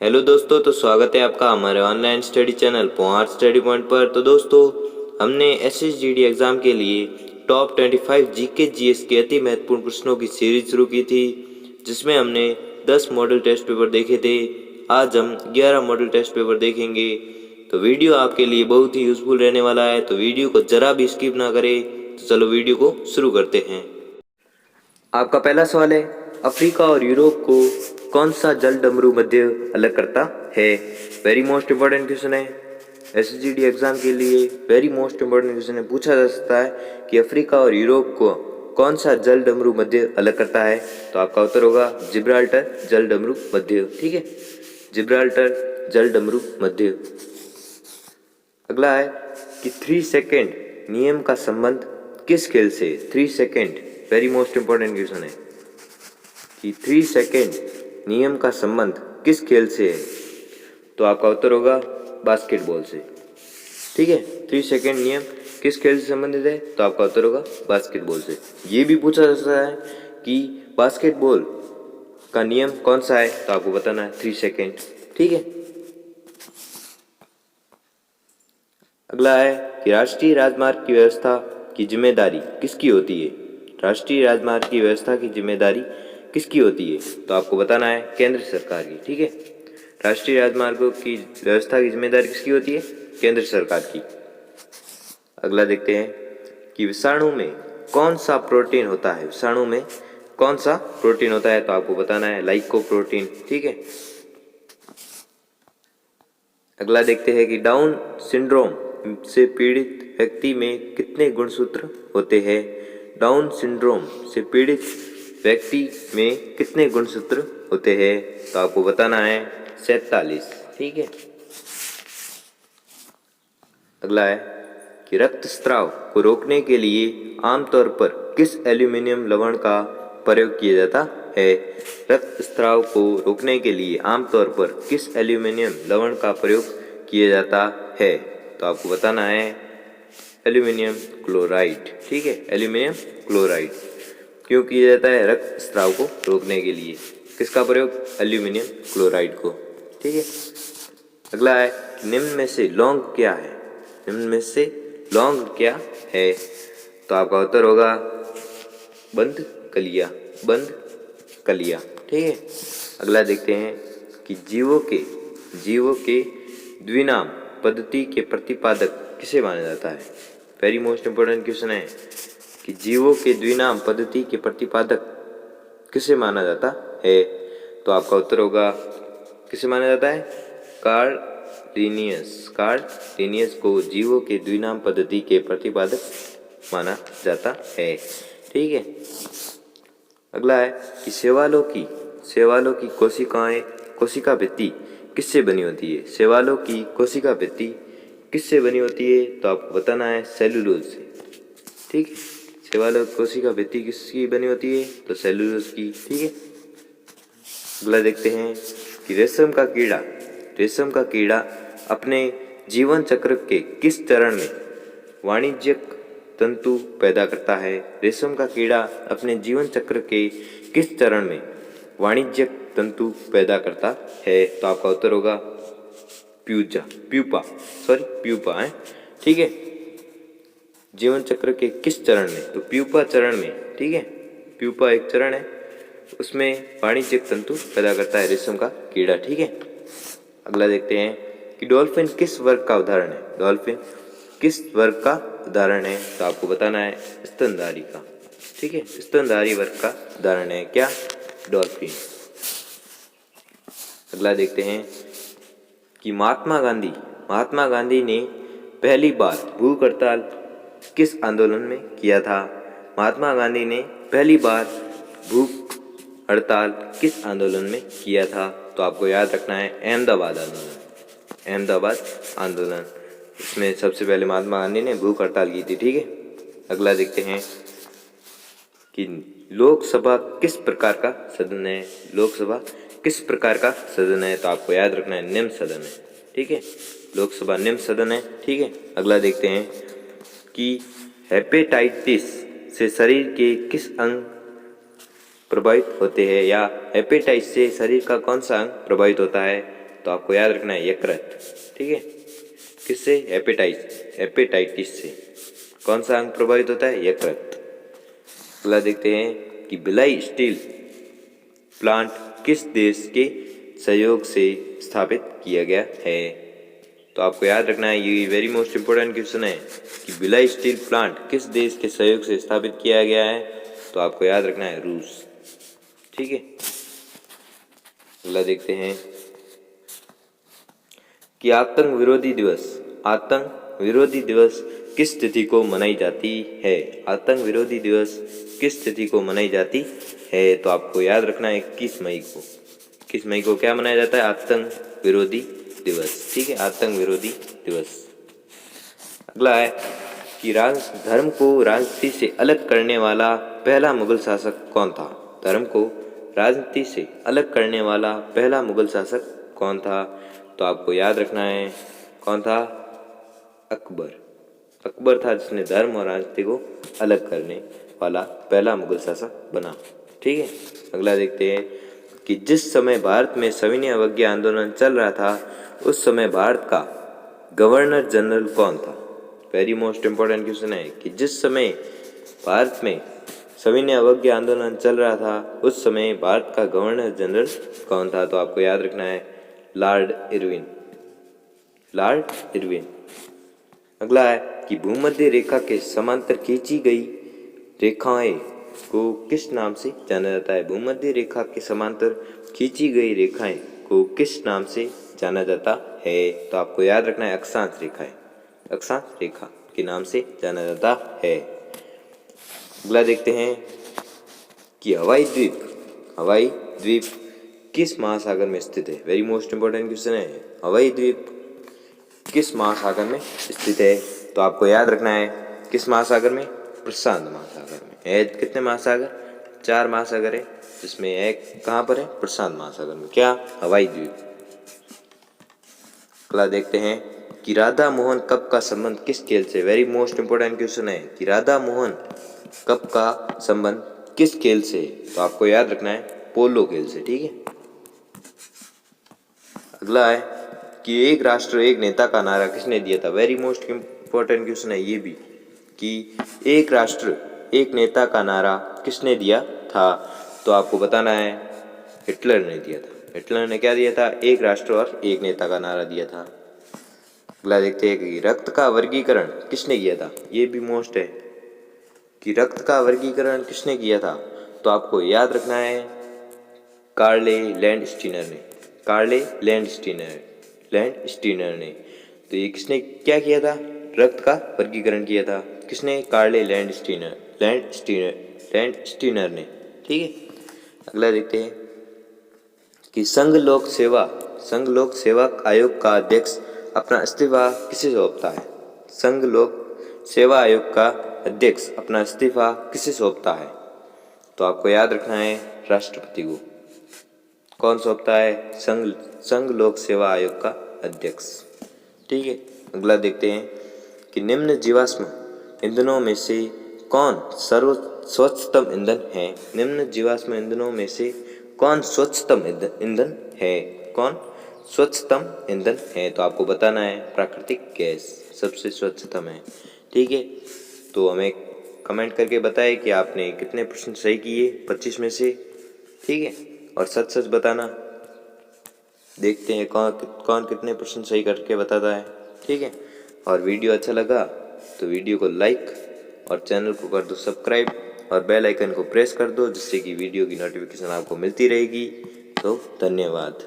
Hello दोस्तों, तो स्वागत है आपका हमारे online study channel point study point पर। तो दोस्तों, हमने एसएसजीडी एग्ज़ाम के लिए टॉप 25 जीके जीएस के अति महत्वपूर्ण प्रश्नों की सीरीज शुरू की थी, जिसमें हमने 10 मॉडल टेस्ट पेपर देखे थे। आज हम 11 मॉडल टेस्ट पेपर देखेंगे। तो वीडियो आपके लिए बहुत ही यूज़फुल रहने वाला है, तो वीडियो को ज़रा भी स्किप ना करें। तो चलो वीडियो को शुरू करते हैं। आपका पहला सवाल है, अफ्रीका और यूरोप को कौन सा जल डमरू मध्य अलग करता है? वेरी मोस्ट इंपॉर्टेंट क्वेश्चन है। एसएसजीडी एग्जाम के लिए वेरी मोस्ट इंपॉर्टेंट क्वेश्चन है। पूछा जा सकता है कि अफ्रीका और यूरोप को कौन सा जल डमरू मध्य अलग करता है? तो आपका उत्तर होगा जिब्राल्टर जल डमरू मध्य। ठीक है, जिब्राल्टर जल डमरू मध्य। अगला है कि 3 सेकेंड नियम का संबंध किस खेल से? 3 second very most important question है कि 3 सेकेंड नियम का संबंध किस खेल से है? तो आपका उत्तर होगा बास्केटबॉल से। ठीक है, 3 सेकेंड नियम किस खेल से संबंधित है? तो आपका उत्तर होगा बास्केटबॉल से। ये भी पूछा जा सकता है कि बास्केटबॉल का नियम कौन सा है? तो आपको बताना है 3 सेकेंड। ठीक है, अगला है कि राष्ट्रीय राजमार्ग की व्यवस्था की जिम्मेदारी किसकी होती है? राष्ट्रीय राजमार्ग की व्यवस्था की जिम्मेदारी किसकी होती है? तो आपको बताना है केंद्र सरकार की। ठीक है, राष्ट्रीय राजमार्गों की व्यवस्था की जिम्मेदारी किसकी होती है? केंद्र सरकार की। अगला देखते हैं कि विषाणु में कौन सा प्रोटीन होता है? विषाणु में कौन सा प्रोटीन होता है? तो आपको बताना है लाइकोप्रोटीन। ठीक है, अगला देखते हैं कि डाउन सिंड्रोम से पीड़ित व्यक्ति में कितने गुणसूत्र होते हैं? डाउन सिंड्रोम से पीड़ित व्यक्ति में कितने गुणसूत्र होते हैं? तो आपको बताना है 47। ठीक है, अगला है कि रक्तस्राव को रोकने के लिए आमतौर पर किस एल्यूमिनियम लवण का प्रयोग किया जाता है? रक्तस्राव को रोकने के लिए आमतौर पर किस एल्यूमिनियम लवण का प्रयोग किया जाता है? तो आपको बताना है एल्यूमिनियम क्लोराइड। ठीक है, एल्यूमिनियम क्लोराइड क्यों किया जाता है? रक्तस्राव को रोकने के लिए किसका प्रयोग? एल्यूमिनियम क्लोराइड को। ठीक है, अगला है निम्न में से लौंग क्या है? निम्न में से लौंग क्या है? तो आपका उत्तर होगा बंद कलिया। बंद कलिया। ठीक है, अगला देखते हैं कि जीवों के द्विनाम पद्धति के प्रतिपादक किसे माना जाता है? वेरी मोस्ट इंपोर्टेंट क्वेश्चन है कि जीवों के द्विनाम पद्धति के प्रतिपादक किसे माना जाता है? तो आपका उत्तर होगा किसे माना जाता है? Karl Linnaeus. कार्ल लिनियस को जीवों के द्विनाम पद्धति के प्रतिपादक माना जाता है। ठीक है, अगला है कि शैवालों की कोशिका भित्ति किससे बनी होती है? शैवालों की कोशिका भित्ति किससे बनी होती है? तो आपको बताना है सेलुलोज से। ठीक है, शैवालों की कोशिका भित्ति किसकी बनी होती है? तो सेलुलोज की। ठीक है, अगला देखते हैं कि रेशम का कीड़ा अपने जीवन चक्र के किस चरण में वाणिज्यिक तंतु पैदा करता है? रेशम का कीड़ा अपने जीवन चक्र के किस चरण में वाणिज्यिक तंतु पैदा करता है? तो आपका उत्तर होगा प्यूपा है। ठीक है, जीवन चक्र के किस चरण में? तो प्यूपा चरण में। ठीक है, प्यूपा एक चरण है, उसमें वाणिज्यिक तंतु पैदा करता है रेशम का कीड़ा। ठीक है, अगला देखते हैं कि डॉल्फिन किस वर्ग का उदाहरण है? डॉल्फिन किस वर्ग का उदाहरण है? तो आपको बताना है स्तनधारी का। ठीक है, स्तनधारी वर्ग का उदाहरण है क्या? डॉल्फिन। अगला देखते हैं कि महात्मा गांधी ने पहली बार भूख हड़ताल किस आंदोलन में किया था? महात्मा गांधी ने पहली बार भूख हड़ताल किस आंदोलन में किया था? तो आपको याद रखना है अहमदाबाद आंदोलन। अहमदाबाद आंदोलन, इसमें सबसे पहले महात्मा गांधी ने भूख हड़ताल की थी। ठीक है, अगला देखते हैं कि लोकसभा किस प्रकार का सदन है? लोकसभा किस प्रकार का सदन है? तो आपको याद रखना है निम्न सदन है। ठीक है, लोकसभा निम्न सदन है। ठीक है, अगला देखते हैं कि हेपेटाइटिस से शरीर के किस अंग प्रभावित होते हैं, या हेपेटाइटिस से शरीर का कौन सा अंग प्रभावित होता है? तो आपको याद रखना है यकृत। ठीक है, किससे? हेपेटाइटिस से। कौन सा अंग प्रभावित होता है? यकृत। अगला देखते हैं कि भिलाई स्टील प्लांट किस देश के सहयोग से स्थापित किया गया है? तो आपको याद रखना है, ये वेरी मोस्ट इंपोर्टेंट क्वेश्चन है कि भिलाई स्टील प्लांट किस देश के सहयोग से स्थापित किया गया है? तो आपको याद रखना है रूस। ठीक है, अगला देखते हैं कि आतंक विरोधी दिवस किस तिथि को मनाई जाती है? आतंक विरोधी दिवस किस तिथि को मनाई जाती है? तो आपको याद रखना है 21 मई को। 21 मई को क्या मनाया जाता है? आतंक विरोधी दिवस। ठीक है, आतंक विरोधी दिवस। अगला है कि धर्म को राजनीति से अलग करने वाला पहला मुगल शासक कौन था? धर्म को राजनीति से अलग करने वाला पहला मुगल शासक कौन था? तो आपको याद रखना है कौन था? अकबर था जिसने धर्म और राजनीति को अलग करने वाला पहला मुगल शासक बना। ठीक है, अगला देखते हैं कि जिस समय भारत में सविनय अवज्ञा आंदोलन चल रहा था उस समय भारत का गवर्नर जनरल कौन था? वेरी मोस्ट इंपॉर्टेंट क्वेश्चन है कि जिस समय भारत में सविनय अवज्ञा आंदोलन चल रहा था उस समय भारत का गवर्नर जनरल कौन था? तो आपको याद रखना है लॉर्ड इरविन। अगला है कि भूमध्य रेखा के समांतर खींची गई रेखाएं को किस नाम से जाना जाता है? भूमध्य रेखा के समांतर खींची गई रेखाएं को किस नाम से जाना जाता है? तो आपको याद रखना है अक्षांश रेखा के नाम से जाना जाता है। अगला देखते हैं कि हवाई द्वीप किस महासागर में स्थित है? वेरी मोस्ट इंपोर्टेंट क्वेश्चन है, हवाई द्वीप किस महासागर में स्थित है? तो आपको याद रखना है किस महासागर में? प्रशांत महासागर में। है कितने महासागर? 4 महासागर है, जिसमें एक कहाँ पर है? प्रशांत महासागर में। क्या? हवाई द्वीप। अगला देखते हैं कि राधा मोहन कप का संबंध किस खेल से? वेरी मोस्ट इंपोर्टेंट क्वेश्चन है कि राधा मोहन कप का संबंध किस खेल से? तो आपको याद रखना है पोलो खेल से। ठीक है, अगला है कि एक राष्ट्र एक नेता का नारा किसने दिया था? वेरी मोस्ट इंपॉर्टेंट क्वेश्चन है ये भी कि एक राष्ट्र एक नेता का नारा किसने दिया था? तो आपको बताना है हिटलर ने दिया था। हिटलर ने क्या दिया था? एक राष्ट्र और एक नेता का नारा दिया था। अगला देखते हैं कि रक्त का वर्गीकरण किसने किया था? ये भी मोस्ट है कि रक्त का वर्गीकरण किसने किया था? तो आपको याद रखना है कार्ले लैंड ने। तो ये किसने क्या किया था? रक्त का वर्गीकरण किया था। किसने? कार्ले लैंड स्टीनर ने। ठीक है, अगला देखते हैं कि संघ लोक सेवा आयोग का अध्यक्ष अपना इस्तीफा किसे सौंपता है? संघ लोक सेवा आयोग का अध्यक्ष अपना इस्तीफा किसे सौंपता है? तो आपको याद रखना है राष्ट्रपति को। कौन सौंपता है? संघ लोक सेवा आयोग का अध्यक्ष। ठीक है, अगला देखते हैं कि निम्न जीवाश्म ईंधनों में से कौन स्वच्छतम ईंधन है? निम्न जीवाश्म ईंधनों में से कौन स्वच्छतम ईंधन है? कौन स्वच्छतम ईंधन है? तो आपको बताना है प्राकृतिक गैस सबसे स्वच्छतम है। ठीक है, तो हमें कमेंट करके बताएं कि आपने कितने प्रश्न सही किए 25 में से। ठीक है, और सच बताना। देखते हैं कौन कितने प्रश्न सही करके बताता है। ठीक है, और वीडियो अच्छा लगा तो वीडियो को लाइक और चैनल को कर दो सब्सक्राइब और बेल आइकन को प्रेस कर दो, जिससे कि वीडियो की नोटिफिकेशन आपको मिलती रहेगी। तो धन्यवाद।